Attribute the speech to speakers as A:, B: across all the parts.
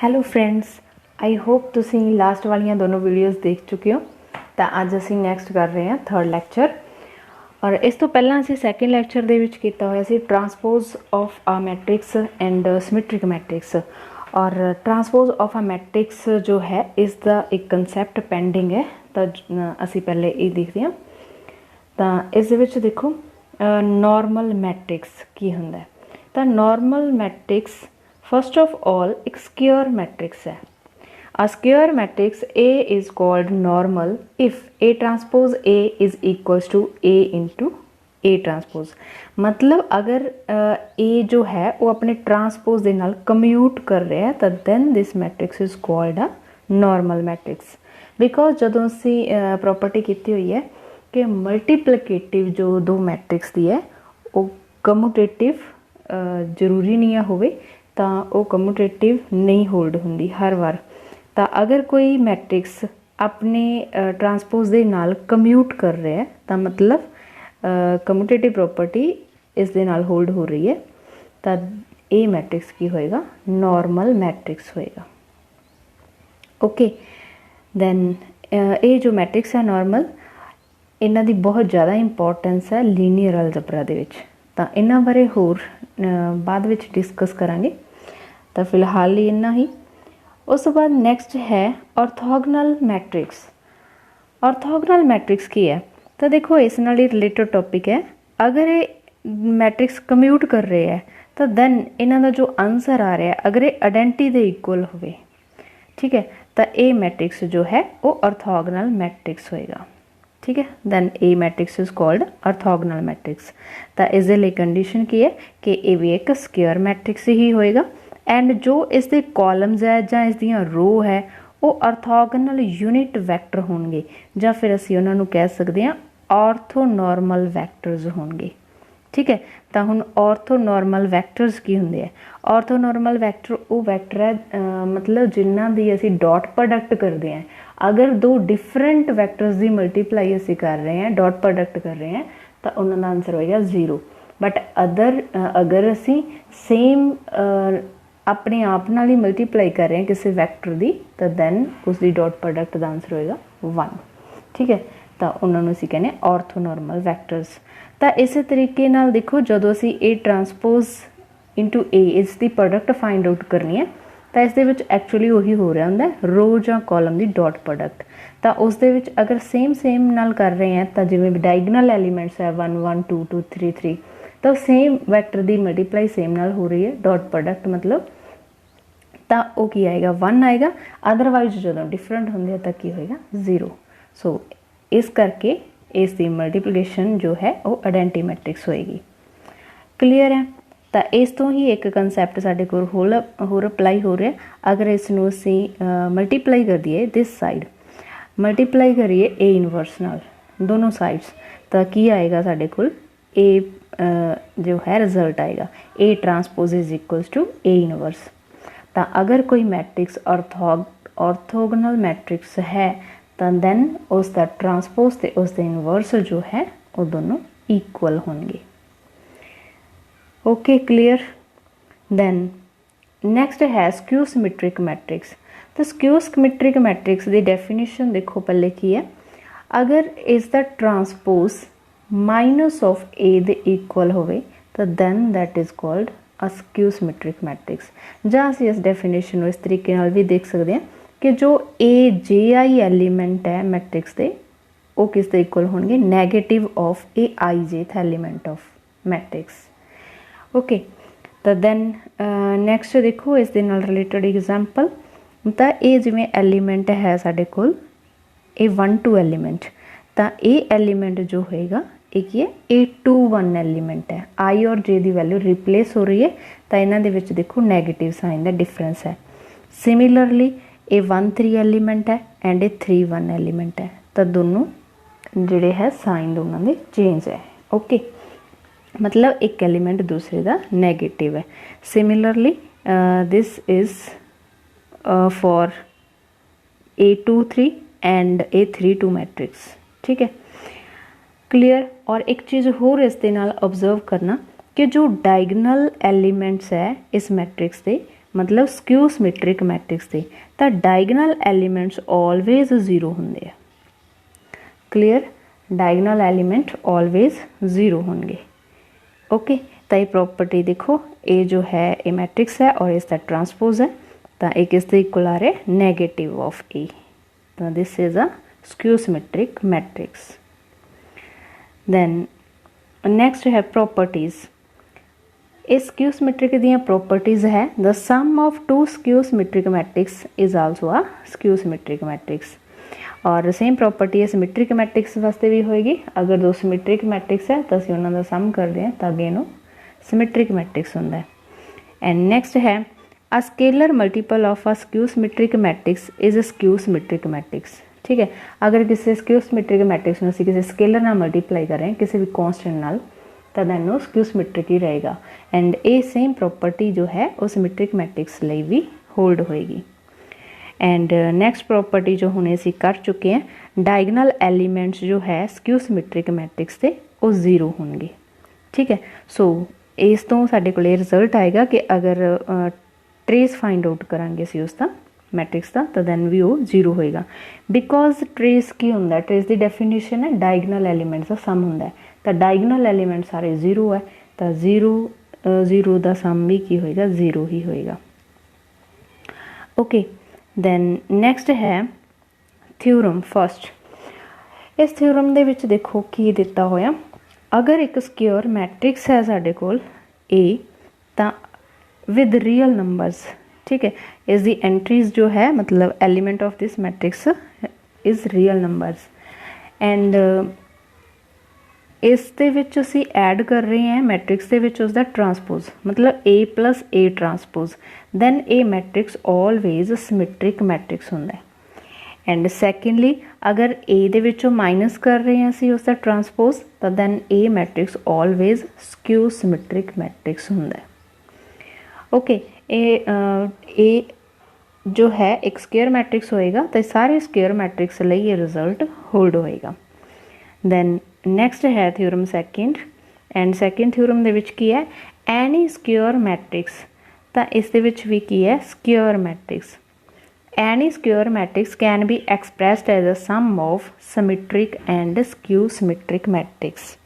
A: Hello friends, I hope ਤੁਸੀਂ last ਵਾਲੀਆਂ ਦੋਨੋਂ ਵੀਡੀਓਜ਼ ਦੇਖ ਚੁੱਕੇ ਹੋ। ਤਾਂ ਅੱਜ ਅਸੀਂ ਨੈਕਸਟ ਕਰ ਰਹੇ ਹਾਂ ਥਰਡ ਲੈਕਚਰ। ਔਰ ਇਸ ਤੋਂ ਪਹਿਲਾਂ ਅਸੀਂ ਸੈਕਿੰਡ ਲੈਕਚਰ ਦੇ ਵਿੱਚ ਕੀਤਾ ਹੋਇਆ ਸੀ ਟਰਾਂਸਪੋਜ਼ ਆਫ ਆ ਮੈਟ੍ਰਿਕਸ ਐਂਡ ਸਿਮੈਟ੍ਰਿਕ ਮੈਟ੍ਰਿਕਸ। ਔਰ ਟਰਾਂਸਪੋਜ਼ ਆਫ ਆ ਮੈਟ੍ਰਿਕਸ ਜੋ ਹੈ ਇਸ ਦਾ ਇੱਕ ਕਨਸੈਪਟ ਪੈਂਡਿੰਗ ਹੈ, ਤਾਂ ਅਸੀਂ ਪਹਿਲੇ ਇਹ ਦੇਖਦੇ ਹਾਂ। ਤਾਂ ਇਸ ਦੇ ਵਿੱਚ ਦੇਖੋ ਨੋਰਮਲ ਮੈਟ੍ਰਿਕਸ ਕੀ ਹੁੰਦਾ ਹੈ। ਤਾਂ normal matrix first of all एक स्क्वायर मैट्रिक्स है। A square matrix A is called normal if A transpose A is equals to A into A transpose। मतलब अगर A जो है वो अपने ट्रांसपोज के नाल कम्यूट कर रहा है तो then this matrix is called a normal matrix। Because जदों असी प्रॉपर्टी की हुई है कि मल्टीप्लिकेटिव जो दो मैट्रिक्स दी है वो कम्यूटेटिव जरूरी नहीं है होवे, ਤਾਂ ਉਹ ਕਮਿਊਟੇਟਿਵ ਨਹੀਂ ਹੋਲਡ ਹੁੰਦੀ ਹਰ ਵਾਰ। ਤਾਂ ਅਗਰ ਕੋਈ ਮੈਟ੍ਰਿਕਸ ਆਪਣੇ ਟਰਾਂਸਪੋਜ਼ ਦੇ ਨਾਲ ਕਮਿਊਟ ਕਰ ਰਿਹਾ ਹੈ ਤਾਂ ਮਤਲਬ ਕਮਿਊਟੇਟਿਵ ਪ੍ਰੋਪਰਟੀ ਇਸ ਦੇ ਨਾਲ ਹੋਲਡ ਹੋ ਰਹੀ ਹੈ, ਤਾਂ ਇਹ ਮੈਟ੍ਰਿਕਸ ਕੀ ਹੋਏਗਾ? ਨੋਰਮਲ ਮੈਟ੍ਰਿਕਸ ਹੋਏਗਾ। ਓਕੇ, ਦੈਨ ਇਹ ਜੋ ਮੈਟ੍ਰਿਕਸ ਹੈ ਨੋਰਮਲ, ਇਹਨਾਂ ਦੀ ਬਹੁਤ ਜ਼ਿਆਦਾ ਇੰਪੋਰਟੈਂਸ ਹੈ ਲੀਨੀਅਰ ਅਲਜਬਰਾ ਦੇ ਵਿੱਚ। ਤਾਂ ਇਹਨਾਂ ਬਾਰੇ ਹੋਰ ਬਾਅਦ ਵਿੱਚ ਡਿਸਕਸ ਕਰਾਂਗੇ। ਤਾਂ ਫਿਲਹਾਲ ਲਈ ਇੰਨਾ ਹੀ। ਉਸ ਤੋਂ ਬਾਅਦ ਨੈਕਸਟ ਹੈ ਔਰਥੋਗਨਲ ਮੈਟ੍ਰਿਕਸ। ਔਰਥੋਗਨਲ ਮੈਟ੍ਰਿਕਸ ਕੀ ਹੈ? ਤਾਂ ਦੇਖੋ ਇਸ ਨਾਲ ਹੀ ਰਿਲੇਟਡ ਟੌਪਿਕ ਹੈ। ਅਗਰ ਇਹ ਮੈਟ੍ਰਿਕਸ ਕਮਿਊਟ ਕਰ ਰਹੇ ਹੈ ਤਾਂ ਦੈਨ ਇਹਨਾਂ ਦਾ ਜੋ ਆਨਸਰ ਆ ਰਿਹਾ ਅਗਰ ਇਹ ਆਇਡੈਂਟੀ ਦੇ ਇਕੁਅਲ ਹੋਵੇ, ਠੀਕ ਹੈ, ਤਾਂ ਇਹ ਮੈਟ੍ਰਿਕਸ ਜੋ ਹੈ ਉਹ ਔਰਥੋਗਨਲ ਮੈਟ੍ਰਿਕਸ ਹੋਏਗਾ। ठीक है, then A matrix is called orthogonal matrix. तो इस दे लई कंडीशन की है कि ये भी एक स्क्वायर मैट्रिक्स ही होएगा एंड जो इसके कॉलम्स है जां इसदियां रो है वो ऑर्थोगोनल यूनिट वैक्टर होंगे, जां फिर असीं उन्हां नूं कह सकते हैं ऑर्थोनॉर्मल वैक्टर्स होंगे। ठीक है, तो हुण ऑर्थोनॉर्मल वैक्टर्स की होंगे है? ऑर्थोनॉर्मल वैक्टर वो वैक्टर है मतलब जिन्हां दी असीं डॉट प्रोडक्ट करते हैं। अगर दो डिफरेंट वैक्टर्स की मल्टीप्लाई असी कर रहे हैं, डॉट प्रोडक्ट कर रहे हैं, तो उन्होंने आंसर होएगा 0। बट अगर असी सेम अपने आप नाल ही मल्टीप्लाई कर रहे हैं किसी वैक्टर की, तो दैन उसकी डॉट प्रोडक्ट का आंसर होएगा 1। ठीक है, तो उन्होंने असी कहने ऑर्थोनॉर्मल वैक्टर्स। तो इस तरीके नाल देखो जदों असी ए ट्रांसपोज इंटू ए इसकी प्रोडक्ट फाइंड आउट करनी है तो इस एक्चुअली उही हो रहा होंगे रो या कॉलम की डॉट प्रोडक्ट। तो उस अगर सेम नाल कर रहे हैं तो जिवें डायगनल एलीमेंट्स है 1 1 2 2 3 3, तो सेम वैक्टर की मल्टीप्लाई सेम नाल हो रही है डॉट प्रोडक्ट मतलब, तो वो की आएगा 1 आएगा। अदरवाइज जो डिफरेंट होंगे तो की होएगा 0। सो इस करके इसकी मल्टीप्लिकेशन जो है वो आइडेंटी मैट्रिक्स होएगी। क्लीयर है? तो इस तो ही एक कंसैप्ट साडे कोल होर अप्लाई हो रहा। अगर इसनूं असीं मल्टीप्लाई कर दिए दिस साइड, मल्टीप्लाई करिए ए इनवर्स नाल दोनों साइड्स, तो की आएगा साडे कोल ए जो है रिजल्ट आएगा A transpose is equals to A inverse. तो अगर कोई मैट्रिक्स ऑर्थोगोनल मैट्रिक्स है तो दैन उसका ट्रांसपोज ते उसका इनवर्स जो है वो दोनों इक्वल होंगे। Okay, clear? दैन नैक्सट है स्क्यू सिमेट्रिक मैट्रिक्स। तो स्क्यू सिमेट्रिक मैट्रिक्स की डेफिनेशन देखो पहले की है। अगर इसका ट्रांसपोज माइनस ऑफ ए दे इक्वल होवे तो then that is called a skew symmetric matrix. जां असीं इस डेफिनेशन इस तरीके नाल भी देख सकते हैं कि जो ए जे आई एलीमेंट है मैट्रिक्स के वो किस दे इक्वल होंगे? नैगेटिव ऑफ ए आई जेथ एलीमेंट ऑफ मैट्रिक्स। ओके, तो दैन नैक्सट देखो इस दे नाल रिलेटेड एग्जाम्पल। तो ये जिमें एलीमेंट है साडे कोल ए 1 2 एलीमेंट, तो ये एलीमेंट जो होएगा एक ये ए 2 1 एलीमेंट है। आई और जे की वैल्यू रिप्लेस हो रही है तो इन्हां दे विच देखो नैगेटिव साइन का डिफरेंस है। सिमिलरली ए 1 3 एलीमेंट है एंड ए 3 1 एलीमेंट है, तो दोनों जिहड़े है साइन दोनों के चेंज है। ओके, मतलब एक एलीमेंट दूसरे का नैगेटिव है। Similarly this is for A2 3 and A3 2 matrix. ठीक है, क्लियर? और एक चीज़ होर इसके नाल ऑब्जर्व करना कि जो डायगनल एलीमेंट्स है इस मैट्रिक्स के मतलब स्क्यू सिमेट्रिक मैट्रिक्स दे तां डायगनल एलीमेंट्स ऑलवेज 0 हुंदे आ। क्लीयर, डायगनल एलीमेंट ऑलवेज 0 होंगे। ओके, तो ये प्रॉपर्टी देखो, ये जो है ये मैट्रिक्स है और इसका ट्रांसपोज है, तो एक इसके इक्वल आ रहा है नेगेटिव ऑफ ए, तो this is a skew symmetric matrix. Then next है प्रॉपर्टीज़। इस स्क्यू सिमेट्रिक दी प्रॉपर्टीज़ है the sum of two skew symmetric matrix is also a skew symmetric matrix. और सेम प्रॉपर्टी है symmetric matrix वास्ते भी होएगी। अगर दो सिमेट्रिक मैट्रिक्स है तो असीं उन्हां दा सम करते हैं तो अगे इहनूं सिमेट्रिक मैट्रिक्स हुंदा है। एंड नैक्सट है a scalar multiple of a skew symmetric matrix is a skew symmetric matrix. ठीक है, अगर किसी स्क्यू सिमेट्रिक मैट्रिक्स में किसी स्केलर नाल मल्टीप्लाई कर रहे हैं किसी भी कॉन्स्टेंट नाल तो दैन वो स्क्यू सिमेट्रिक ही रहेगा। एंड ये सेम प्रॉपर्टी जो है वो सिमेट्रिक मैट्रिक्स लिए भी होल्ड होएगी। एंड नैक्सट प्रॉपर्टी जो हुणे असीं कर चुके हैं, डायगनल एलीमेंट्स जो है स्क्यू सिमेट्रिक मैट्रिक्स के वो 0 होंगे। ठीक है, सो इस तो साडे कोल रिजल्ट आएगा कि अगर ट्रेस फाइंड आउट करांगे असीं उसका मैट्रिक्स का तो दैन भी वो 0 होएगा। बिकॉज ट्रेस की हुंदा, ट्रेस की डेफिनेशन है डायगनल एलीमेंट्स का सम हुंदा है, तो डायगनल एलीमेंट सारे 0 है, तो 0 का सम भी की होएगा 0 ही होएगा। ओके, दैन नैक्सट है थ्योरम फर्स्ट। इस थ्योरम दे विच देखो की दिता होया, अगर एक स्क्योर मैट्रिक्स है साडे कोल ए तो विद रियल नंबर्स, ठीक है, इस दी एंट्रीज जो है मतलब element of this matrix is real numbers. And इस दे विच असीं ऐड कर रहे हैं मैट्रिक्स दे विच उसदा ट्रांसपोज, मतलब A plus A transpose, then A matrix always symmetric matrix हुंदा है। एंड सैकेंडली अगर ए दे विचों माइनस कर रहे हैं असीं उसदा ट्रांसपोज तो दैन ए matrix always skew symmetric matrix हुंदा है। ओके, ए जो है एक स्क्वेयर मैट्रिक्स होएगा तो सारे स्क्वेयर मैट्रिक्स लिए ये रिजल्ट होल्ड होएगा। दैन नैक्सट है theorem second. And second theorem दे विच की है, एनी स्क्वेयर मैट्रिक्स, तो इस दे विच भी की है square matrix. Any square matrix can be expressed as a sum of symmetric and skew symmetric matrix.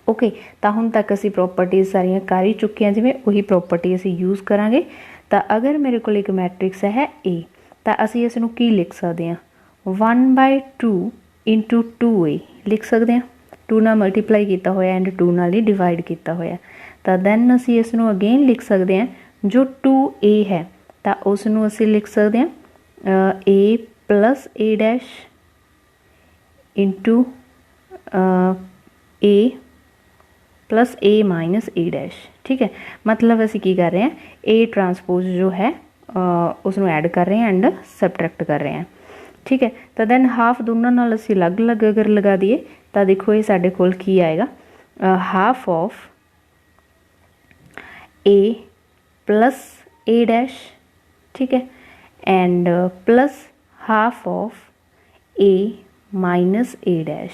A: Okay, तो हुण तक असीं प्रॉपर्टीज़ सारियां कर ही चुके हैं, जिवें उही प्रॉपर्टी असीं यूज़ करांगे। तो अगर मेरे को एक मैट्रिक्स है ए तो असीं इस नूं की लिख सकते हैं 1/2 इंटू 2a लिख सकते हैं, 2 नाल मल्टीप्लाई किया होया एंड 2 नाल ही डिवाइड किया होया। तो दैन असीं इस नूं अगेन लिख सकते हैं जो 2a है तो उस नूं असीं लिख सकते हैं a plus a dash into a plus a minus a dash. ठीक है, मतलब असीं की कर रहे हैं a ट्रांसपोज जो है उसनूं ऐड कर रहे हैं एंड सबट्रैक्ट कर रहे हैं। ठीक है, तो दैन हाफ दोनों नाल असीं अलग अलग अगर लगा दिए तो देखो ये साडे कोल की आएगा, half of a plus a dash, ठीक है, and plus half of a minus a dash.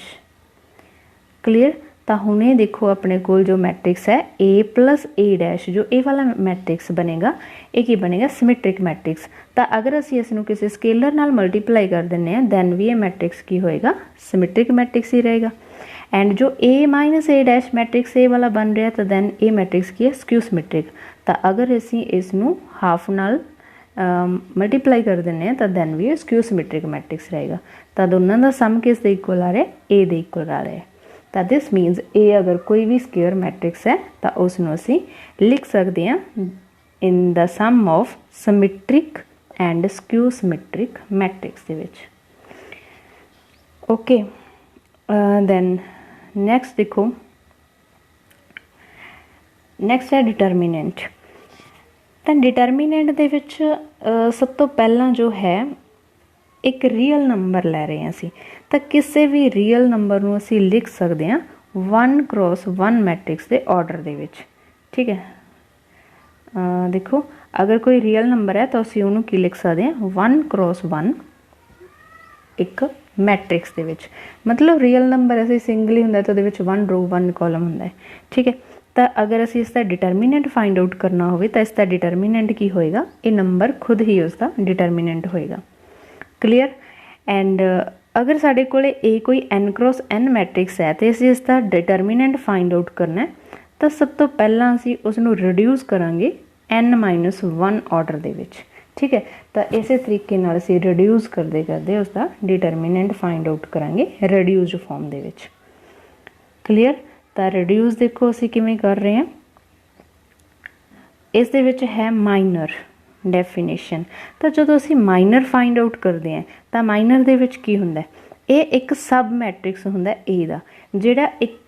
A: Clear, तो हुणे देखो अपने कोल जो मैट्रिक्स है a प्लस a डैश, जो ए वाला मैट्रिक्स बनेगा ये की बनेगा सिमेट्रिक मैट्रिक्स। तो अगर असीं इसनूं किसी स्केलर नाल मल्टीप्लाई कर देने हैं दैन भी ये मैट्रिक्स की होएगा सिमेट्रिक मैट्रिक्स ही रहेगा। एंड जो a minus a dash matrix A वाला बन रहा है तो दैन ए मैट्रिक्स की है स्क्यू सिमेट्रिक। तो अगर असीं इसनूं हाफ नाल मल्टीप्लाई कर देने हैं तो दैन भी स्क्यू सिमेट्रिक मैट्रिक्स रहेगा। तो दोनों का सम किस दे इक्वल आ रहा है, ए दे इक्वल आ रहा है। तो दिस मीनस ए अगर कोई भी स्क्वेयर मैट्रिक्स है तो उसनूं असीं लिख सकते हैं in the sum of symmetric and skew symmetric matrix दे विच। ओके, दैन नैक्सट देखो, नैक्सट है डिटरमिनेंट। तो डिटरमिनेंट दे विच सब तो पहला जो है एक रियल नंबर लै रहे हैं असीं, तो किसी भी रियल नंबर नूं असीं लिख सकते हैं 1x1 मैट्रिक्स के ऑर्डर दे विच। ठीक है, देखो अगर कोई रियल नंबर है तो असीं उहनूं की लिख सकते हैं 1x1 एक मैट्रिक्स दे विच। मतलब रियल नंबर ऐसे सिंगल ही हुंदा तो उहदे विच 1 रो 1 कॉलम हुंदा है। ठीक है, ਤਾਂ ਅਗਰ ਅਸੀਂ ਇਸ ਦਾ ਡਿਟਰਮੀਨੈਂਟ फाइंड आउट करना होवे तो इसका डिटरमीनेंट की होएगा, ये नंबर खुद ही उसका डिटरमीनेंट होएगा। क्लीयर। एंड अगर साडे कोले ए कोई n क्रॉस n मैट्रिक्स है तो असीं इसका डिटरमीनेंट फाइंड आउट करना है, तो सब तो पहला असीं उसनूं रिड्यूस करांगे n-1 ऑर्डर दे विच। ठीक है, तो इस तरीके नाल असीं रिड्यूस करते करते उसका डिटरमीनेंट फाइंड आउट करांगे रिड्यूस्ड फॉर्म दे विच। क्लीयर। तो रिड्यूस देखो असीं किवें कर रहे हैं, इस दे विच है माइनर डेफिनेशन। तो जो असीं माइनर फाइंड आउट करते हैं तो माइनर दे विच की हुंदा है, ये एक सब मैट्रिक्स हुंदा ए दा, जिहड़ा एक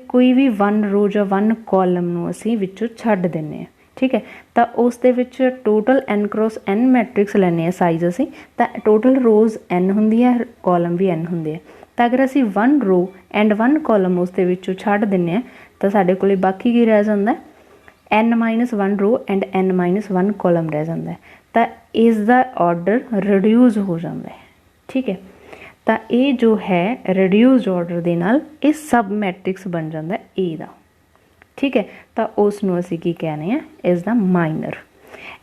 A: कोई भी 1 रो या 1 कॉलम नूं असीं विचों छड्ड दिंदे हैं। ठीक है, तो उस दे विच total n cross n matrix लैने आ साइज असीं, तो टोटल रोज़ n हुंदी है, कॉलम भी n हुंदे है। तो अगर असीं 1 रो एंड 1 कॉलम उस दे विचों छड्ड दिंदे हैं तो साडे कोले बाकी की रह जांदा है, n-1 row and n-1 column रह जाता है। तो इसका ऑर्डर रिड्यूस हो जाता है। ठीक है, तो ये जो है रिड्यूस्ड ऑर्डर के नाल ये सब मैट्रिक्स बन जाता है ए दा। ठीक है, तो उसनूं असीं की कहने हैं, इसका माइनर।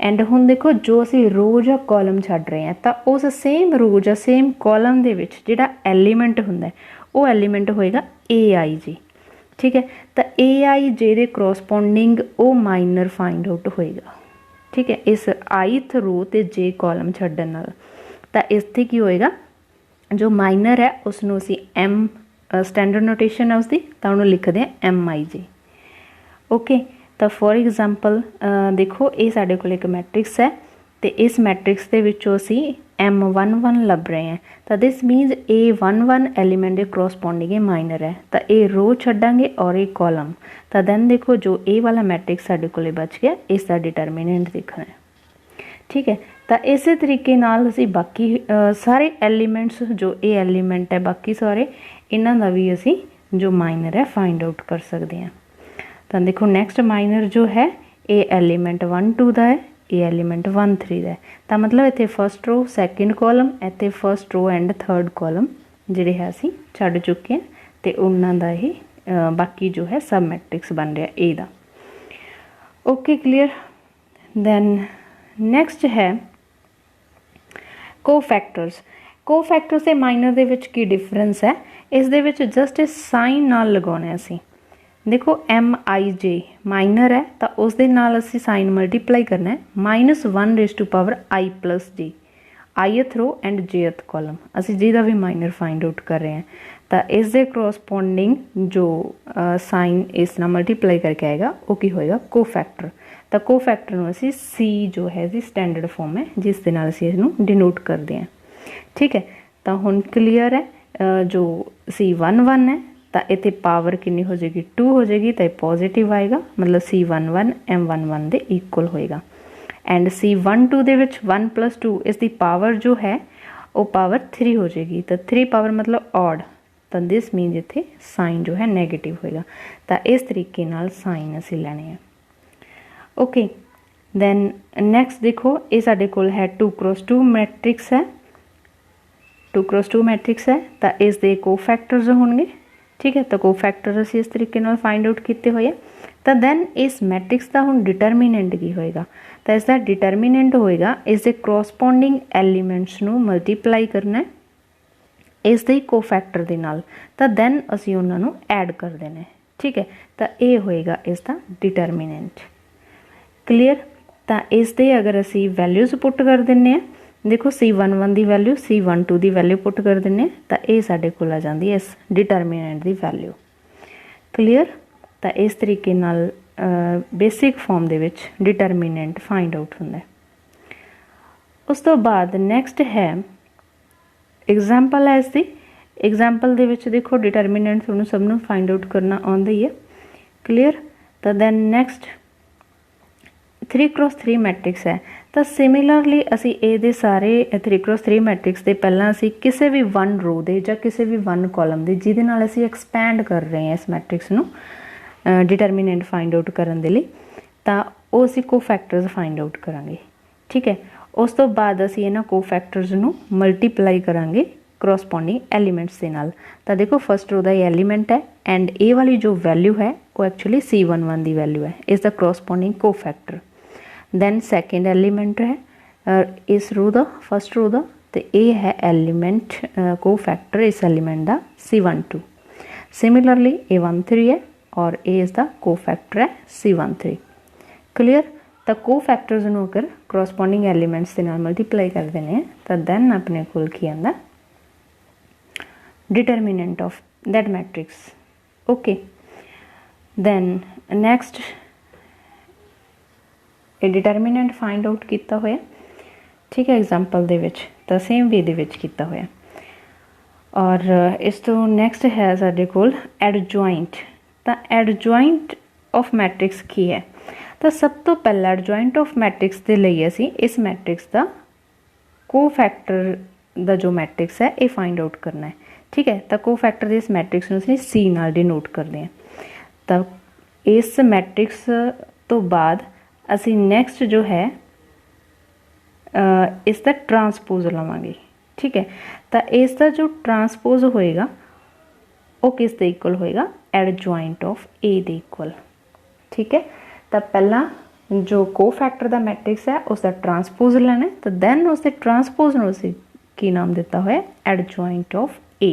A: एंड हुण देखो जो असीं रो या कॉलम छड्ड रहे हैं तो उस सेम रो या सेम कॉलम दे विच जिहड़ा एलीमेंट हुंदा है वो एलीमेंट होएगा AIJ। ठीक है, तो AIJ दे करॉस्पोंडिंग वो माइनर फाइंड आउट होएगा। ठीक है, इस ith रो ते J कॉलम छड्डण नाल। तो इत्थे की होएगा, जो माइनर है उसनूं असीं M स्टैंडर्ड नोटेशन है उसकी, तो उन्होंने लिखते हैं MIJ। ओके, तो फॉर एग्जाम्पल देखो ये साडे कोल एक मैट्रिक्स है, तो इस मैट्रिक्स के विचों असीं M11 लभ रहे हैं, तो दिस मीनस A11 एलीमेंट के करॉस्पोंडिंग ये माइनर है। तो ये रो छड्डांगे और ये कॉलम, तो दैन देखो जो ए वाला मैट्रिक्स साडे कोले बच गया, इसका डिटरमीनेंट देखना है। ठीक है, तो इस तरीके नाल असीं बाकी सारे एलीमेंट्स जो ए एलीमेंट है बाकी सारे इन्हां दा भी असीं जो माइनर है फाइंड आउट कर सकते हैं। तो देखो नैक्सट माइनर जो है ए एलीमेंट 1 2 का है, ए एलीमेंट 1 3 का है। तो मतलब इत्थे फस्ट रो सैकेंड कॉलम, इत्थे first row and third column जिहड़े है असीं छड्ड चुके हैं, तो उन्हां दा ही बाकी जो है सब मैट्रिक्स बन रहा ए दा। Okay, clear. दैन नैक्सट है कोफैक्टर्स। कोफैक्टर्स ते माइनर दे विच की डिफरेंस है, इस दे विच जस्ट साइन नाल लगाउणे असीं। देखो MIJ माइनर है तो उस दे नाल असीं साइन मल्टीप्लाई करना है, -1⁻I+J ith row and jth column असीं जिहदा भी माइनर फाइंड आउट कर रहे हैं। तो इस दे करॉस्पोंडिंग जो साइन इस नाल मल्टीप्लाई करके आएगा वो की होएगा कोफैक्टर। तो कोफैक्टर नूं असीं C जो है इसकी स्टैंडर्ड फॉर्म है जिस दे नाल असीं इसनूं डिनोट करते हैं। ठीक है, तो हुण क्लीयर है, जो C11 है तो इत्थे पावर कितनी हो जाएगी 2 हो जाएगी, तो पॉजिटिव आएगा, मतलब C11 M11 दे इक्वल होएगा। एंड C12 दे विच 1 + 2 इसकी पावर जो है वो पावर 3 हो जाएगी, तो 3 पावर मतलब ऑड, तो दिस मीनस इत्थे साइन जो है नैगेटिव होएगा। तो इस तरीके नाल साइन असीं लैणे हैं। ओके, दैन नैक्सट देखो ये साडे कोल है 2 क्रॉस 2 मैट्रिक्स है, 2 क्रॉस 2 मैट्रिक्स है, तो इस दे कोफैक्टर्स होंगे। ठीक है, तो कोफैक्टर असीं इस तरीके नाल फाइंड आउट किए हुए हैं। तो दैन इस मैट्रिक्स का हुण डिटरमीनेंट की होएगा, तो इसका डिटरमीनेंट होएगा इस दे करॉस्पोंडिंग एलीमेंट्स नूं मल्टीप्लाई करना है इस दे कोफैक्टर दे नाल, तो दैन असीं उन्हां नूं ऐड कर देना है। ठीक है, तो ये होएगा इसका डिटरमीनेंट। क्लीयर। तो इस दे अगर असीं वैल्यूज़ पुट कर दिंदे हैं, देखो C11 की वैल्यू C12 की वैल्यू पुट कर दें, तो ये साडे कोल आ जाती है इस डिटरमीनेंट की वैल्यू। क्लीयर। तो इस तरीके नाल बेसिक फॉर्म दे विच डिटरमीनेंट फाइंड आउट हुंदा है। उस तो बाद नैक्सट है एग्जाम्पल है इसकी। एग्जाम्पल दे विच देखो डिटरमीनेंट तुहानूं सबनूं फाइंड आउट करना आउंदा ही है। क्लीयर। तो दैन नैक्सट 3 क्रॉस 3 मैट्रिक्स है, तो सिमिलरली असी ये सारे 3 क्रॉस 3 मैट्रिक्स के पहला असी किसी भी 1 रो दे या किसी भी 1 कॉलम दे जिहदे नाल असी एक्सपैंड कर रहे हैं इस मैट्रिक्स नूं डिटरमीनेंट फाइंड आउट करन दे लई, तां ओह असी कोफैक्टर्स फाइंड आउट करांगे। ठीक है, उस तो बाद असी इन्हां कोफैक्टर्स नूं मल्टीप्लाई करांगे ਕਰੋਸਪੋਂਡਿੰਗ ਐਲੀਮੈਂਟਸ ਦੇ ਨਾਲ। ਤਾਂ ਦੇਖੋ ਫਸਟ रो ਦਾ ਇਹ ਐਲੀਮੈਂਟ ਹੈ ਐਂਡ ਇਹ ਵਾਲੀ ਜੋ ਵੈਲਿਊ ਹੈ ਉਹ ਐਕਚੁਅਲੀ C11 ਦੀ ਵੈਲਿਊ ਹੈ, ਇਸ ਦਾ ਕਰੋਸਪੋਂਡਿੰਗ ਕੋਫੈਕਟਰ। ਦੈਨ ਸੈਕਿੰਡ ਐਲੀਮੈਂਟ ਹੈ ਇਸ रो ਦਾ, ਫਸਟ रो ਦਾ, ਤੇ ਇਹ ਹੈ ਐਲੀਮੈਂਟ ਕੋਫੈਕਟਰ ਇਸ ਐਲੀਮੈਂਟ ਦਾ C12। सिमिलरली A13 है और ये इसका कोफैक्टर है C13। क्लीयर। तो कोफैक्टर्स नूं अगर करॉस्पोंडिंग एलीमेंट्स के नाल मल्टीप्लाई कर देने तो दैन अपने कोल की आंदा determinant of that matrix. Okay, then next ये डिटरमिनेंट फाइंड आउट किया होया, ठीक है, एग्जाम्पल दे विच तो सेम वे दे विच किया होया। और इस तो नैक्सट है साडे कोल एडजॉइंट। तो एडजॉइंट ऑफ मैट्रिक्स की है, तो सब तो पहला एडजॉइंट ऑफ मैट्रिक्स के लिए असी इस मैट्रिक्स का कोफैक्टर का जो मैट्रिक्स है ये फाइंड आउट करना है, ठीक है। तो कोफैक्टर इस मैट्रिक्स में असीं C नाल डिनोट करते हैं। तो इस मैट्रिक्स तो बाद असी नैक्सट जो है इसका ट्रांसपोज लवांगे, ठीक है। तो इसका जो ट्रांसपोज होएगा वो किस दे इक्वल होएगा, adjoint of A they equal, ठीक है। तो पहला जो कोफैक्टर का मैट्रिक्स है उसका ट्रांसपोज लेना है, तो दैन उसके ट्रांसपोज नूं असीं की नाम दिता होया एडजॉइंट ऑफ A।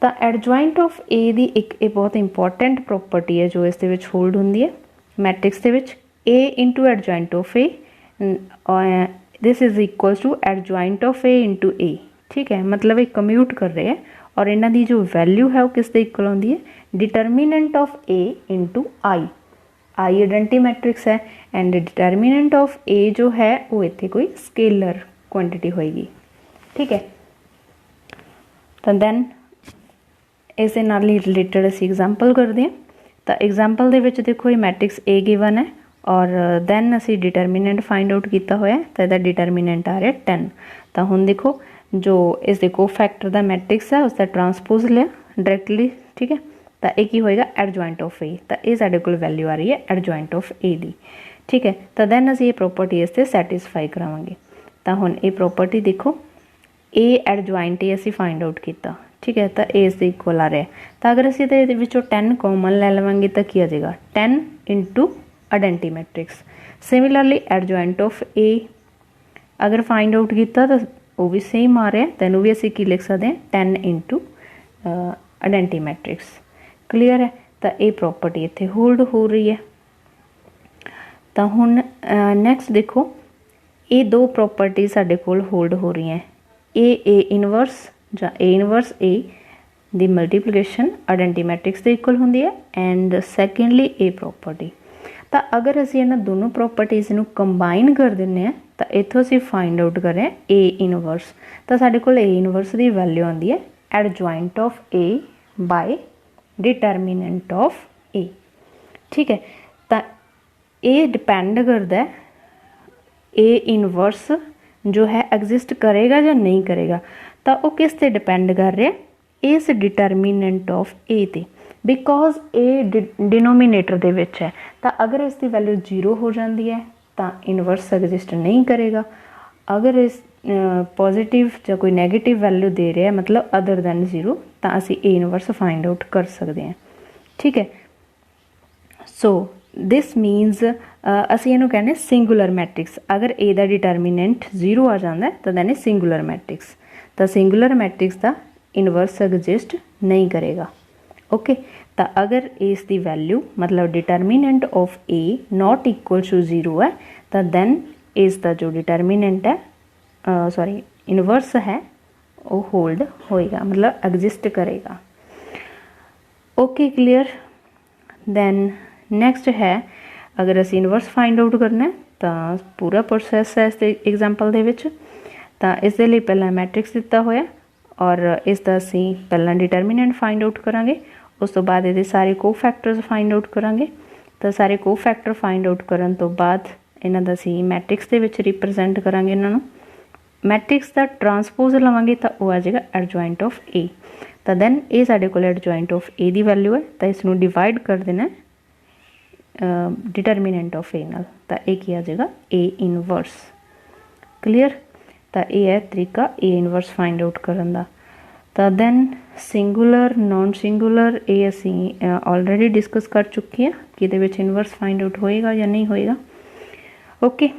A: तो एडजॉइंट ऑफ A की एक बहुत इंपॉर्टेंट प्रॉपर्टी है जो इस दे विच होल्ड हुंदी है मैट्रिक्स दे विच, A into adjoint of A this is equal to adjoint of A into A, ठीक है। मतलब एक कम्यूट कर रहे हैं और इन्हां दी जो वैल्यू है वो किस दे इक्वल होंदी है, determinant of A into I identity matrix है एंड डिटरमिनेंट ऑफ A जो है वो इत्थे कोई स्केलर क्वांटिटी होएगी, ठीक है। तो दैन इस नाल ही रिलेटेड असीं एग्जाम्पल करते हैं। तो एग्जाम्पल दे विच देखो ये मैट्रिक्स A गिवन है और दैन असी डिटरमिनेंट फाइंड आउट किया होया, तो इसका डिटरमिनेंट आ रहा है 10। तो हुण देखो जो इस कोफैक्टर का मैट्रिक्स है उसका ट्रांसपोज लिया डायरैक्टली, ठीक है। तो ये की होएगा एडजॉइंट ऑफ A, तो ये साडे कोल वैल्यू आ रही है एडजॉइंट ऑफ A दी, ठीक है। तो दैन असी ये प्रॉपर्टी इससे सैटिस्फाई करावांगे। तो हुण ये प्रॉपर्टी देखो A एडजॉइंट A असी फाइंड आउट किया, ठीक है। तो A इस इक्वल आ रहा है, तो अगर असी इहदे विचों 10 कॉमन ले लवांगे तो की आ जाएगा 10 into identity matrix. Similarly adjoint of A अगर फाइंड आउट किया तो वो भी सेम आ रहा है, तो इनू भी असी की लिख सकते हैं 10 इंटू आइडेंटी मैट्रिक्स। क्लीयर है। तो ये प्रॉपर्टी इत्थे होल्ड हो रही है। तो हुण नैक्सट देखो ये दो प्रॉपर्टी साडे कोल होल्ड हो रही हैं, ए इनवर्स जां A inverse A the multiplication identity matrix they equal होंदी है एंड सैकेंडली ए प्रॉपर्टी। तो अगर असी इन्हां दोनों प्रॉपर्टीज़ नूं कंबाइन कर दिंदे हैं तो इत्थों असी फाइंड आउट करें A इनवर्स, तो साडे कोल A इनवर्स की वैल्यू आती है adjoint of A by determinant of A, ठीक है। तो ये डिपेंड करता है A इनवर्स जो है एग्जिस्ट करेगा या नहीं करेगा, तो वो किस ते डिपेंड कर रहा है, इस डिटरमिनेंट ऑफ A ते, बिकॉज A डिनोमीनेटर दे विच है। तो अगर इसकी वैल्यू 0 हो जाती है तो इनवर्स एग्जिस्ट नहीं करेगा, अगर इस पॉजिटिव या कोई नैगेटिव वैल्यू दे रहा है मतलब अदर दैन 0 तो असी A इनवर्स फाइंड आउट कर सकते हैं, ठीक है। सो दिस मीनस असी इनू कहने सिंगुलर मैट्रिक्स, अगर A का डिटरमिनेंट 0 आ जाता है तो दैन सिंगुलर मैट्रिक्स, तो सिंगुलर मैट्रिक्स का इनवर्स एग्जिस्ट नहीं करेगा। ओके, तो अगर इसकी वैल्यू मतलब determinant of A not equal to 0 है तो दैन इसका जो डिटरमिनेंट है सॉरी इनवर्स है वो होल्ड होएगा, मतलब एग्जिस्ट करेगा। Okay, clear. दैन नैक्सट है अगर असी इनवर्स फाइंड आउट करना है तो पूरा प्रोसैस है इस एग्जाम्पल दे विच। तो इस दे लई पहला मैट्रिक्स दिता होया और इसका असी पहला डिटरमिनेंट फाइंड आउट करांगे, उस तो बाद ये सारे कोफैक्टर्स फाइंड आउट करांगे। तो सारे कोफैक्टर फाइंड आउट करन तो बाद इन्हां दा असी मैट्रिक्स दे विच रिप्रजेंट करांगे इन्हां नूं। मैट्रिक्स का ट्रांसपोज लवांगे तो वह आ जाएगा एडजॉइंट ऑफ A। तो दैन ये साडे कोल एडजॉइंट ऑफ A की वैल्यू है, तो इसनूं डिवाइड कर देना डिटरमिनेंट ऑफ A नाल, तो ये की आ जाएगा A इनवर्स। क्लीयर। ਤਾਂ ਇਹ ਹੈ ਤਰੀਕਾ A ਇਨਵਰਸ ਫਾइंड आउट ਕਰਨ ਦਾ। ਤਾਂ ਦੈਨ ਸਿੰਗੂਲਰ ਨॉन ਸਿੰਗੂਲਰ ਇਹ ਅਸੀਂ ਆਲਰੇਡੀ ਡਿਸਕਸ ਕਰ ਚੁੱਕੇ ਹਾਂ ਕਿ ਇਹਦੇ ਵਿੱਚ ਇਨਵਰਸ ਫਾइंड आउट ਹੋਏਗਾ ਜਾਂ ਨਹੀਂ ਹੋਏਗਾ। ਓਕੇ,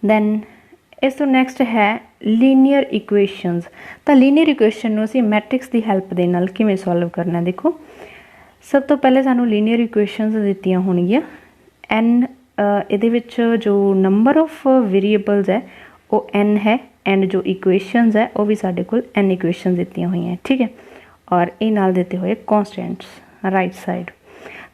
A: ਦੈਨ ਇਸ ਤੋਂ ਨੈਕਸਟ ਹੈ ਲੀਨੀਅਰ ਇਕੁਏਸ਼ਨਸ। ਤਾਂ ਲੀਨੀਅਰ ਇਕੁਏਸ਼ਨ ਨੂੰ ਅਸੀਂ ਮੈਟ੍ਰਿਕਸ ਦੀ ਹੈਲਪ ਦੇ ਨਾਲ ਕਿਵੇਂ ਸੋਲਵ ਕਰਨਾ, ਦੇਖੋ ਸਭ ਤੋਂ ਪਹਿਲੇ ਸਾਨੂੰ ਲੀਨੀਅਰ ਇਕੁਏਸ਼ਨਸ ਦਿੱਤੀਆਂ ਹੋਣਗੀਆਂ। n ਇਹਦੇ ਵਿੱਚ ਜੋ ਨੰਬਰ ਆਫ ਵੇਰੀਏਬਲਸ ਹੈ ਉਹ n ਹੈ, ਐਂਡ ਜੋ ਇਕੁਏਸ਼ਨਸ ਹੈ ਉਹ ਵੀ ਸਾਡੇ ਕੋਲ n ਇਕੁਏਸ਼ਨ ਦਿੱਤੀਆਂ ਹੋਈਆਂ, ਠੀਕ ਹੈ। ਔਰ ਇਹ ਨਾਲ ਦਿੱਤੇ ਹੋਏ ਕੌਂਸਟੈਂਟਸ ਰਾਈਟ ਸਾਈਡ।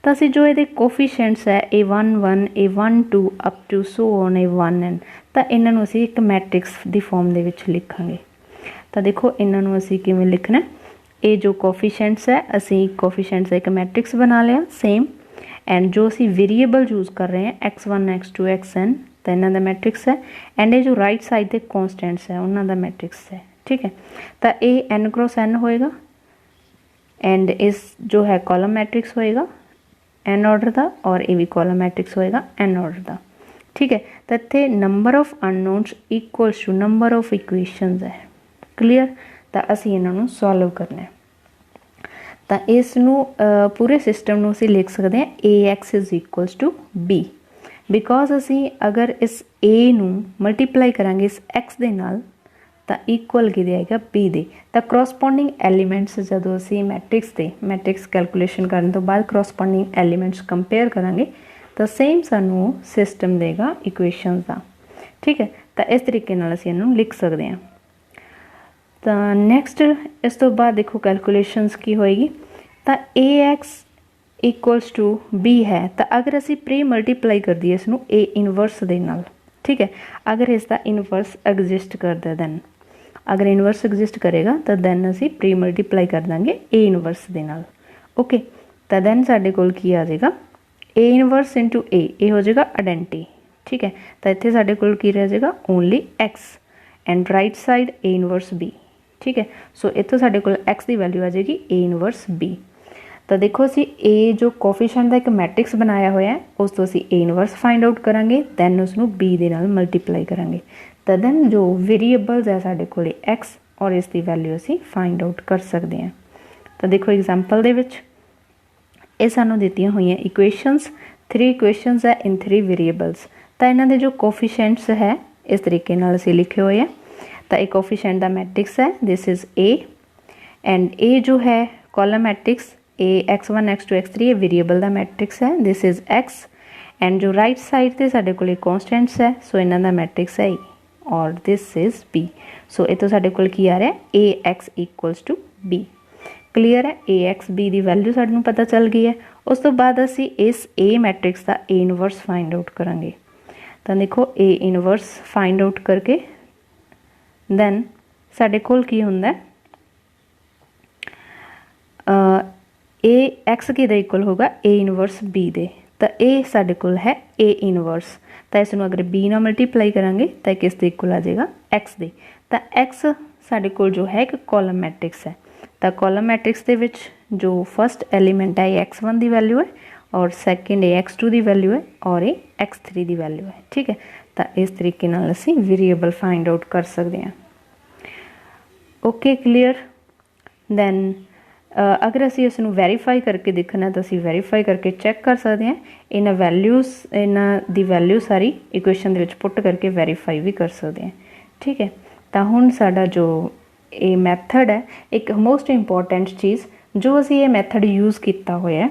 A: ਤਾਂ ਅਸੀਂ ਜੋ ਇਹਦੇ ਕੋਫੀਸ਼ੀਐਂਟਸ ਹੈ A1 1 A1 2 up to so on A1n, ਤਾਂ ਇਹਨਾਂ ਨੂੰ ਅਸੀਂ ਇੱਕ ਮੈਟ੍ਰਿਕਸ ਦੀ ਫੋਰਮ ਦੇ ਵਿੱਚ ਲਿਖਾਂਗੇ। ਤਾਂ ਦੇਖੋ ਇਹਨਾਂ ਨੂੰ ਅਸੀਂ ਕਿਵੇਂ ਲਿਖਣਾ, ਇਹ ਜੋ ਕੋਫੀਸ਼ੀਐਂਟਸ ਹੈ ਅਸੀਂ ਕੋਫੀਸ਼ੀਐਂਟਸ ਦਾ ਇੱਕ ਮੈਟ੍ਰਿਕਸ ਬਣਾ ਲਿਆ ਸੇਮ, ਐਂਡ ਜੋ ਅਸੀਂ ਵੇਰੀਏਬਲ ਯੂਜ਼ ਕਰ ਰਹੇ ਹਾਂ x1 x2 xn, ਤਾਂ ਇਹਨਾਂ ਦਾ ਮੈਟ੍ਰਿਕਸ ਹੈ। ਐਂਡ ਇਹ ਜੋ ਰਾਈਟ ਸਾਈਡ ਦੇ ਕੌਂਸਟੈਂਟਸ ਹੈ ਉਹਨਾਂ ਦਾ ਮੈਟ੍ਰਿਕਸ ਹੈ, ਠੀਕ ਹੈ। ਤਾਂ ਇਹ n क्रॉस n ਹੋਏਗਾ, ਐਂਡ ਇਸ ਜੋ ਹੈ ਕਾਲਮ ਮੈਟ੍ਰਿਕਸ ਹੋਏਗਾ n ਆਰਡਰ ਦਾ, ਔਰ ਇਹ ਵੀ ਕਾਲਮ ਮੈਟ੍ਰਿਕਸ ਹੋਏਗਾ n ਆਰਡਰ ਦਾ, ਠੀਕ ਹੈ। ਤਾਂ ਇੱਥੇ number of unknowns equals to number of equations ਹੈ, ਕਲੀਅਰ। ਤਾਂ ਅਸੀਂ ਇਹਨਾਂ ਨੂੰ ਸੋਲਵ ਕਰਨਾ ਹੈ। ਤਾਂ ਇਸ ਨੂੰ ਪੂਰੇ ਸਿਸਟਮ ਨੂੰ ਅਸੀਂ ਲਿਖ ਸਕਦੇ ਹਾਂ ax is equals to b, because ਅਸੀਂ ਅਗਰ ਇਸ a ਨੂੰ ਮਲਟੀਪਲਾਈ ਕਰਾਂਗੇ ਇਸ x ਦੇ ਨਾਲ ਤਾਂ ਇਕੁਅਲ ਕਿਹਦੇ ਆਏਗਾ, b ਦੇ। ਤਾਂ ਕਰੋਸਪੋਂਡਿੰਗ ਐਲੀਮੈਂਟਸ ਜਦੋਂ ਅਸੀਂ ਮੈਟ੍ਰਿਕਸ ਕੈਲਕੂਲੇਸ਼ਨ ਕਰਨ ਤੋਂ ਬਾਅਦ ਕਰੋਸਪੋਂਡਿੰਗ ਐਲੀਮੈਂਟਸ ਕੰਪੇਅਰ ਕਰਾਂਗੇ ਤਾਂ ਸੇਮ ਸਾਨੂੰ ਸਿਸਟਮ ਦੇਗਾ ਇਕੁਏਸ਼ਨਸ ਦਾ, ਠੀਕ ਹੈ। ਤਾਂ ਇਸ ਤਰੀਕੇ ਨਾਲ ਅਸੀਂ ਇਹਨੂੰ ਲਿਖ ਸਕਦੇ ਹਾਂ। ਤਾਂ ਨੈਕਸਟ ਇਸ ਤੋਂ ਬਾਅਦ ਦੇਖੋ ਕੈਲਕੂਲੇਸ਼ਨਸ ਕੀ ਹੋਏਗੀ। ਤਾਂ ax ਇਕੁਅਲਸ ਟੂ b ਹੈ, ਤਾਂ ਅਗਰ ਅਸੀਂ ਪ੍ਰੀ ਮਲਟੀਪਲਾਈ ਕਰ ਦਈਏ ਇਸ ਨੂੰ a ਇਨਵਰਸ ਦੇ ਨਾਲ, ਠੀਕ ਹੈ। ਅਗਰ ਇਸ ਦਾ ਇਨਵਰਸ ਐਗਜ਼ਿਸਟ ਕਰਦਾ ਦੈਨ, ਅਗਰ ਇਨਵਰਸ ਐਗਜ਼ਿਸਟ ਕਰੇਗਾ ਤਾਂ ਦੈਨ ਅਸੀਂ ਪ੍ਰੀ ਮਲਟੀਪਲਾਈ ਕਰ ਦਾਂਗੇ a ਇਨਵਰਸ ਦੇ ਨਾਲ, ਓਕੇ। ਤਾਂ ਦੈਨ ਸਾਡੇ ਕੋਲ ਕੀ ਆ ਜਾਏਗਾ, a ਇਨਵਰਸ ਇੰਟੂ a, ਇਹ ਹੋ ਜਾਏਗਾ ਆਇਡੈਂਟੀ, ਠੀਕ ਹੈ। ਤਾਂ ਇੱਥੇ ਸਾਡੇ ਕੋਲ ਕੀ ਰਹਿ ਜਾਏਗਾ, only x, and right side a inverse b, ਠੀਕ ਹੈ। ਸੋ ਇੱਥੋਂ ਸਾਡੇ ਕੋਲ x ਦੀ ਵੈਲਿਊ ਆ ਜਾਏਗੀ a ਇਨਵਰਸ b। ਤਾਂ ਦੇਖੋ ਅਸੀਂ a ਜੋ ਕੋਫੀਸ਼ੀਐਂਟ ਦਾ ਇੱਕ ਮੈਟ੍ਰਿਕਸ ਬਣਾਇਆ ਹੋਇਆ ਹੈ ਉਸ ਤੋਂ ਅਸੀਂ a ਇਨਵਰਸ ਫਾइंड आउट ਕਰਾਂਗੇ, ਦੈਨ ਉਸਨੂੰ b ਦੇ ਨਾਲ ਮਲਟੀਪਲਾਈ ਕਰਾਂਗੇ। ਤਾਂ ਦੈਨ ਜੋ ਵੇਰੀਏਬਲਸ ਹੈ ਸਾਡੇ ਕੋਲ x ਔਰ ਇਸ ਦੀ ਵੈਲਿਊ ਅਸੀਂ ਫਾइंड आउट ਕਰ ਸਕਦੇ ਹਾਂ। ਤਾਂ ਦੇਖੋ ਐਗਜ਼ਾਮਪਲ ਦੇ ਵਿੱਚ ਇਹ ਸਾਨੂੰ ਦਿੱਤੀਆਂ ਹੋਈਆਂ ਇਕੁਏਸ਼ਨਸ, 3 ਇਕੁਏਸ਼ਨਸ ਹੈ ਇਨ 3 ਵੇਰੀਏਬਲਸ। ਤਾਂ ਇਹਨਾਂ ਦੇ ਜੋ ਕੋਫੀਸ਼ੀਐਂਟਸ ਹੈ ਇਸ ਤਰੀਕੇ ਨਾਲ ਅਸੀਂ ਲਿਖੇ ਹੋਏ ਆ। ਤਾਂ ਇਹ ਕੋਫੀਸ਼ੀਐਂਟ ਦਾ ਮੈਟ੍ਰਿਕਸ ਹੈ, ਦਿਸ ਇਜ਼ a, ਐਂਡ ਇਹ ਜੋ ਹੈ column matrix a x1 x2 x3 ਇਹ ਵੇਰੀਏਬਲ ਦਾ ਮੈਟ੍ਰਿਕਸ ਹੈ, ਦਿਸ ਇਜ਼ x, ਐਂਡ ਜੋ ਰਾਈਟ ਸਾਈਡ ਤੇ ਸਾਡੇ ਕੋਲ ਕੌਂਸਟੈਂਟਸ ਹੈ ਸੋ ਇਹਨਾਂ ਦਾ ਮੈਟ੍ਰਿਕਸ ਹੈ a ਔਰ ਦਿਸ ਇਜ਼ b। ਸੋ ਇਹ ਤੋਂ ਸਾਡੇ ਕੋਲ ਕੀ ਆ ਰਿਹਾ, ax equals to b, clear ਹੈ। ax b ਦੀ ਵੈਲਿਊ ਸਾਨੂੰ ਪਤਾ ਚੱਲ ਗਈ ਹੈ। ਉਸ ਤੋਂ ਬਾਅਦ ਅਸੀਂ ਇਸ a ਮੈਟ੍ਰਿਕਸ ਦਾ a ਇਨਵਰਸ ਫਾइंड आउट ਕਰਾਂਗੇ। ਤਾਂ ਦੇਖੋ a ਇਨਵਰਸ ਫਾइंड आउट ਕਰਕੇ ਦੈਨ ਸਾਡੇ ਕੋਲ ਕੀ ਹੁੰਦਾ, ax ਕਿਹਦੇ ਇਕੁਅਲ ਹੋਗਾ, a ਇਨਵਰਸ b ਦੇ। ਤਾਂ ਇਹ ਸਾਡੇ ਕੋਲ ਹੈ a ਇਨਵਰਸ, ਤਾਂ ਇਸ ਨੂੰ ਅਗਰ b ਨਾਲ ਮਲਟੀਪਲਾਈ ਕਰਾਂਗੇ ਤਾਂ ਕਿਸ ਦੇ ਇਕੁਅਲ ਆ ਜਾਏਗਾ, x ਦੇ। ਤਾਂ x ਸਾਡੇ ਕੋਲ ਜੋ ਹੈ ਇੱਕ ਕਾਲਮ ਮੈਟ੍ਰਿਕਸ ਹੈ। ਤਾਂ ਕਾਲਮ ਮੈਟ੍ਰਿਕਸ ਦੇ ਵਿੱਚ ਜੋ ਫਸਟ ਐਲੀਮੈਂਟ ਹੈ x1 ਦੀ ਵੈਲਿਊ ਹੈ, ਔਰ ਸੈਕਿੰਡ x2 ਦੀ ਵੈਲਿਊ ਹੈ, ਔਰ ਇਹ x3 ਦੀ ਵੈਲਿਊ ਹੈ, ਠੀਕ ਹੈ। ਤਾਂ ਇਸ ਤਰੀਕੇ ਨਾਲ ਅਸੀਂ ਵੇਰੀਏਬਲ ਫਾइंड आउट ਕਰ ਸਕਦੇ ਹਾਂ, ਓਕੇ ਕਲੀਅਰ। ਦੈਨ ਅਗਰ ਅਸੀਂ ਇਸ ਨੂੰ ਵੈਰੀਫਾਈ ਕਰਕੇ ਦੇਖਣਾ ਤਾਂ ਅਸੀਂ ਵੈਰੀਫਾਈ ਕਰਕੇ ਚੈੱਕ ਕਰ ਸਕਦੇ ਹਾਂ। ਇਹਨਾਂ ਦੀ ਵੈਲਿਊ ਸਾਰੀ ਇਕੁਏਸ਼ਨ ਦੇ ਵਿੱਚ ਪੁੱਟ ਕਰਕੇ ਵੈਰੀਫਾਈ ਵੀ ਕਰ ਸਕਦੇ ਹਾਂ, ਠੀਕ ਹੈ। ਤਾਂ ਹੁਣ ਸਾਡਾ ਜੋ ਇਹ ਮੈਥਡ ਹੈ, ਇੱਕ ਮੋਸਟ ਇੰਪੋਰਟੈਂਟ ਚੀਜ਼ ਜੋ ਅਸੀਂ ਇਹ ਮੈਥਡ ਯੂਜ਼ ਕੀਤਾ ਹੋਇਆ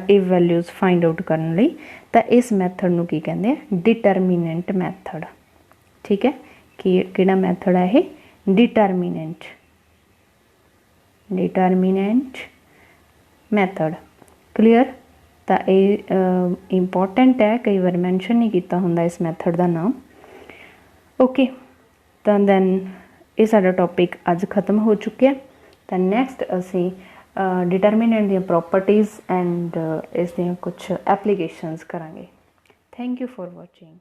A: ਇਹ ਵੈਲਿਊਜ਼ ਫਾइंड आउट ਕਰਨ ਲਈ, ਤਾਂ ਇਸ ਮੈਥਡ ਨੂੰ ਕੀ ਕਹਿੰਦੇ ਆ, ਡਿਟਰਮੀਨੈਂਟ ਮੈਥਡ, ਠੀਕ ਹੈ। ਕਿਹੜਾ ਮੈਥਡ ਹੈ ਇਹ, ਡਿਟਰਮੀਨੈਂਟ ਮੈਥਡ, ਕਲੀਅਰ। ਤਾਂ ਇਹ ਇੰਪੋਰਟੈਂਟ ਹੈ, ਕਈ ਵਾਰ ਮੈਂਸ਼ਨ ਨਹੀਂ ਕੀਤਾ ਹੁੰਦਾ ਇਸ ਮੈਥਡ ਦਾ ਨਾਮ, ਓਕੇ। ਤਾਂ ਦੈਨ ਇਹ ਸਾਡਾ ਟੌਪਿਕ ਅੱਜ ਖਤਮ ਹੋ ਚੁੱਕਿਆ। ਤਾਂ ਨੈਕਸਟ ਅਸੀਂ ਡਿਟਰਮੀਨੈਂਟ ਦੀਆਂ ਪ੍ਰੋਪਰਟੀਜ਼ ਐਂਡ ਇਸ ਦੀਆਂ ਕੁਛ ਐਪਲੀਕੇਸ਼ਨਸ ਕਰਾਂਗੇ। Thank you for watching.